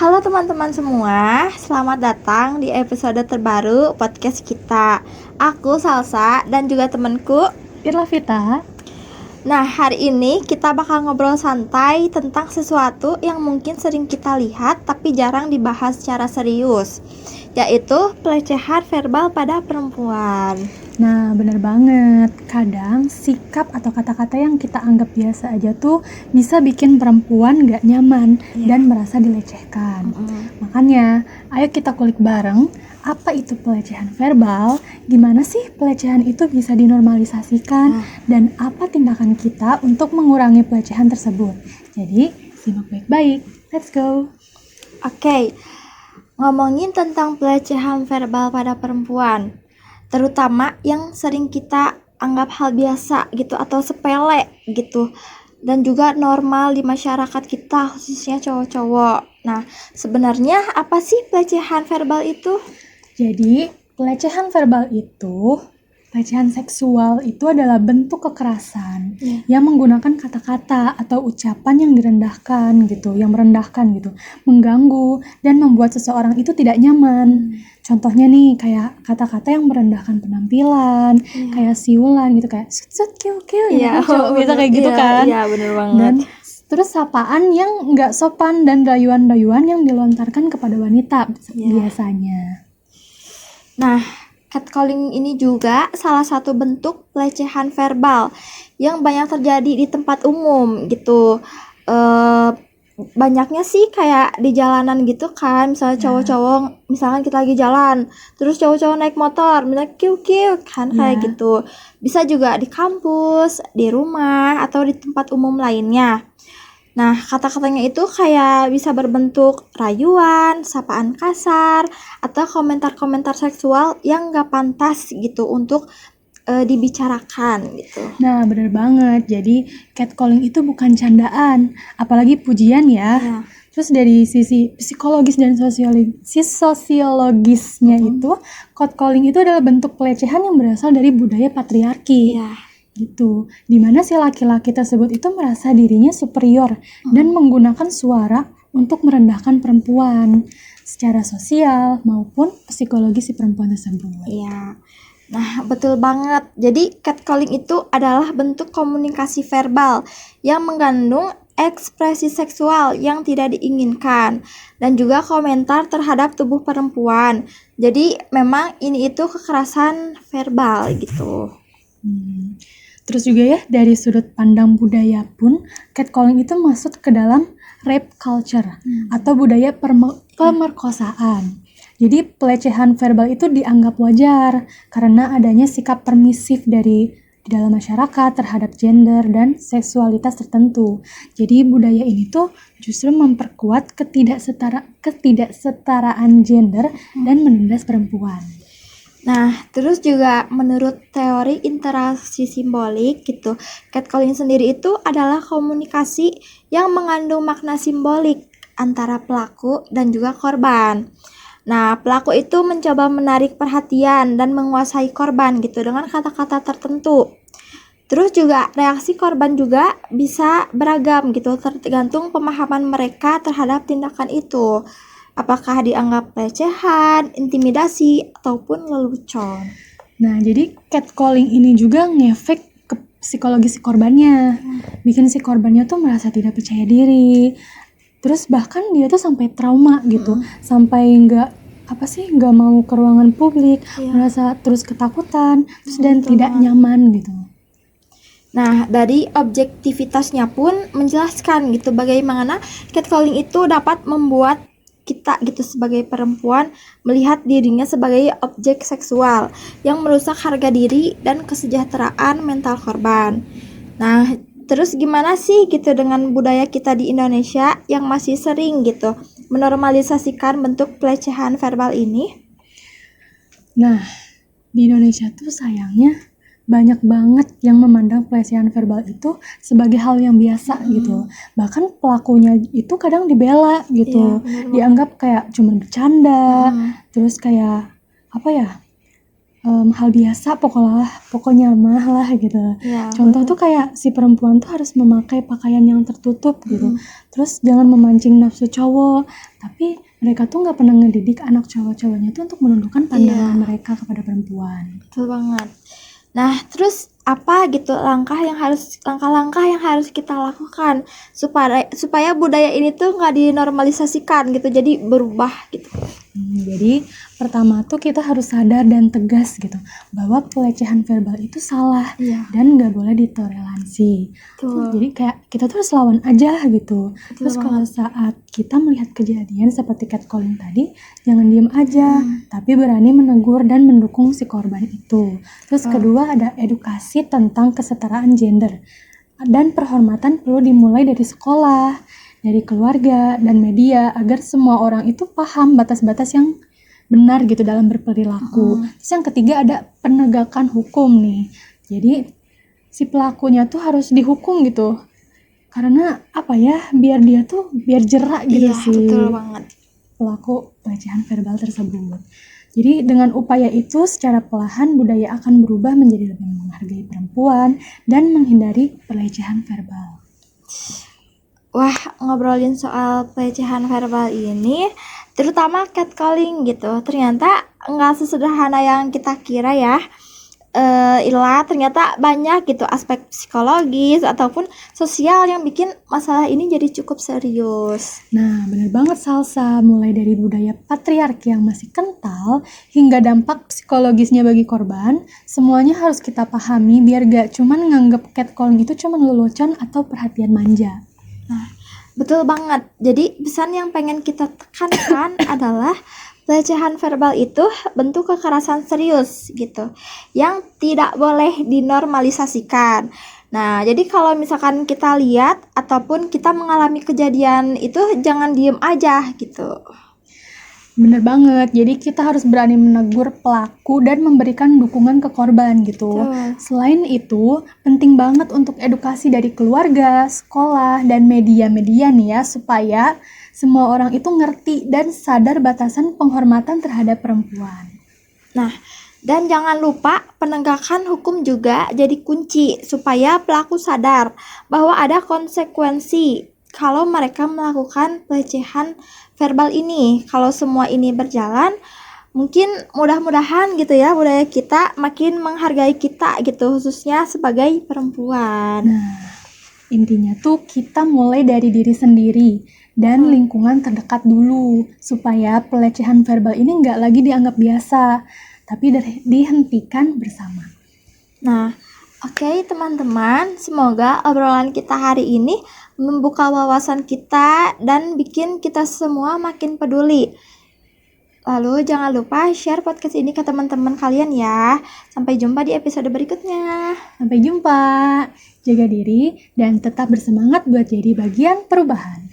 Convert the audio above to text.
Halo teman-teman semua, selamat datang di episode terbaru podcast kita. Aku Salsa dan juga temanku Irlavita. Nah, hari ini kita bakal ngobrol santai tentang sesuatu yang mungkin sering kita lihat tapi jarang dibahas secara serius, yaitu pelecehan verbal pada perempuan. Nah, bener banget. Kadang sikap atau kata-kata yang kita anggap biasa aja tuh bisa bikin perempuan gak nyaman dan merasa dilecehkan. Makanya, ayo kita kulik bareng apa itu pelecehan verbal, gimana sih pelecehan itu bisa dinormalisasikan, dan apa tindakan kita untuk mengurangi pelecehan tersebut. Jadi, simak baik-baik. Let's go! Oke, ngomongin tentang pelecehan verbal pada perempuan, terutama yang sering kita anggap hal biasa gitu atau sepele gitu, dan juga normal di masyarakat kita khususnya cowok-cowok. Nah, sebenarnya apa sih pelecehan verbal itu? Jadi, pelecehan seksual itu adalah bentuk kekerasan yang menggunakan kata-kata atau ucapan yang direndahkan gitu, yang merendahkan gitu, mengganggu dan membuat seseorang itu tidak nyaman. Contohnya nih, kayak kata-kata yang merendahkan penampilan, kayak siulan gitu, kayak sut kiu kiu gitu kan, cowok bisa kayak gitu kan. Iya, bener banget. Dan terus sapaan yang nggak sopan dan rayuan-rayuan yang dilontarkan kepada wanita biasanya. Nah, catcalling ini juga salah satu bentuk pelecehan verbal yang banyak terjadi di tempat umum gitu. Banyaknya sih kayak di jalanan gitu kan, misalnya cowok-cowok, misalkan kita lagi jalan, terus cowok-cowok naik motor, misalnya kiu-kiu kan, kayak gitu. Bisa juga di kampus, di rumah, atau di tempat umum lainnya. Nah, kata-katanya itu kayak bisa berbentuk rayuan, sapaan kasar, atau komentar-komentar seksual yang gak pantas gitu untuk dibicarakan gitu. Nah, bener banget. Jadi, catcalling itu bukan candaan, apalagi pujian ya. Terus dari sisi psikologis dan sosiologisnya itu, catcalling itu adalah bentuk pelecehan yang berasal dari budaya patriarki. Gitu, dimana si laki-laki tersebut itu merasa dirinya superior dan menggunakan suara untuk merendahkan perempuan secara sosial maupun psikologis si perempuan tersebut. Iya. Nah, betul banget. Jadi, catcalling itu adalah bentuk komunikasi verbal yang mengandung ekspresi seksual yang tidak diinginkan dan juga komentar terhadap tubuh perempuan. Jadi, memang ini itu kekerasan verbal gitu. Terus juga ya, dari sudut pandang budaya pun, catcalling itu masuk ke dalam rape culture atau budaya pemerkosaan. Jadi pelecehan verbal itu dianggap wajar karena adanya sikap permisif di dalam masyarakat terhadap gender dan seksualitas tertentu. Jadi budaya ini tuh justru memperkuat ketidaksetaraan gender dan menindas perempuan. Nah, terus juga menurut teori interaksi simbolik gitu, catcalling sendiri itu adalah komunikasi yang mengandung makna simbolik antara pelaku dan juga korban. Nah, pelaku itu mencoba menarik perhatian dan menguasai korban gitu dengan kata-kata tertentu. Terus juga reaksi korban juga bisa beragam gitu, tergantung pemahaman mereka terhadap tindakan itu. Apakah dianggap pelecehan, intimidasi, ataupun lelucon. Nah, jadi catcalling ini juga ngefek ke psikologis si korbannya. Bikin si korbannya tuh merasa tidak percaya diri. Terus bahkan dia tuh sampai trauma gitu. Sampai nggak mau ke ruangan publik, merasa terus ketakutan, dan tidak nyaman gitu. Nah, dari objektivitasnya pun menjelaskan gitu bagaimana catcalling itu dapat membuat kita gitu sebagai perempuan melihat dirinya sebagai objek seksual yang merusak harga diri dan kesejahteraan mental korban. Nah, terus gimana sih gitu dengan budaya kita di Indonesia yang masih sering gitu menormalisasikan bentuk pelecehan verbal ini? Nah, di Indonesia tuh sayangnya banyak banget yang memandang pelecehan verbal itu sebagai hal yang biasa gitu. Bahkan pelakunya itu kadang dibela gitu. Dianggap kayak cuma bercanda, terus kayak hal biasa pokoknya mah lah gitu. Ya, Contoh tuh kayak si perempuan tuh harus memakai pakaian yang tertutup gitu. Terus jangan memancing nafsu cowok. Tapi mereka tuh nggak pernah ngedidik anak cowok-cowoknya tuh untuk menundukkan pandangan mereka kepada perempuan. betul banget. Nah, terus apa gitu langkah-langkah yang harus kita lakukan supaya budaya ini tuh nggak dinormalisasikan gitu, jadi berubah gitu. Jadi pertama tuh kita harus sadar dan tegas gitu bahwa pelecehan verbal itu salah dan nggak boleh ditoleransi. Jadi kayak kita tuh harus lawan aja gitu. Terus kalau saat kita melihat kejadian seperti catcalling tadi, jangan diem aja, tapi berani menegur dan mendukung si korban itu. Terus kedua ada edukasi tentang kesetaraan gender dan penghormatan perlu dimulai dari sekolah, dari keluarga dan media agar semua orang itu paham batas-batas yang benar gitu dalam berperilaku. Terus yang ketiga ada penegakan hukum nih. Jadi si pelakunya tuh harus dihukum gitu. Karena apa ya? Biar dia tuh biar jerak gitu sih. Betul banget. Pelaku pelecehan verbal tersebut. Jadi dengan upaya itu secara perlahan budaya akan berubah menjadi lebih menghargai perempuan dan menghindari pelecehan verbal. Wah, ngobrolin soal pelecehan verbal ini, terutama catcalling gitu, ternyata nggak sesederhana yang kita kira ya. Ternyata banyak gitu aspek psikologis ataupun sosial yang bikin masalah ini jadi cukup serius. Nah, benar banget Salsa, mulai dari budaya patriarki yang masih kental hingga dampak psikologisnya bagi korban, semuanya harus kita pahami biar gak cuman nganggep catcalling itu cuman lelucon atau perhatian manja. Nah, betul banget. Jadi pesan yang pengen kita tekankan adalah pelecehan verbal itu bentuk kekerasan serius gitu, yang tidak boleh dinormalisasikan. Nah, jadi kalau misalkan kita lihat ataupun kita mengalami kejadian itu jangan diem aja gitu. Bener banget, jadi kita harus berani menegur pelaku dan memberikan dukungan ke korban gitu. Selain itu, penting banget untuk edukasi dari keluarga, sekolah, dan media-media nih ya, supaya semua orang itu ngerti dan sadar batasan penghormatan terhadap perempuan. Nah, dan jangan lupa penegakan hukum juga jadi kunci supaya pelaku sadar bahwa ada konsekuensi kalau mereka melakukan pelecehan verbal ini. Kalau semua ini berjalan, mungkin mudah-mudahan gitu ya budaya kita makin menghargai kita gitu, khususnya sebagai perempuan. Nah, intinya tuh kita mulai dari diri sendiri dan lingkungan terdekat dulu supaya pelecehan verbal ini nggak lagi dianggap biasa, tapi dihentikan bersama. Nah, oke teman-teman, semoga obrolan kita hari ini membuka wawasan kita dan bikin kita semua makin peduli. Lalu jangan lupa share podcast ini ke teman-teman kalian ya. Sampai jumpa di episode berikutnya. Sampai jumpa. Jaga diri dan tetap bersemangat buat jadi bagian perubahan.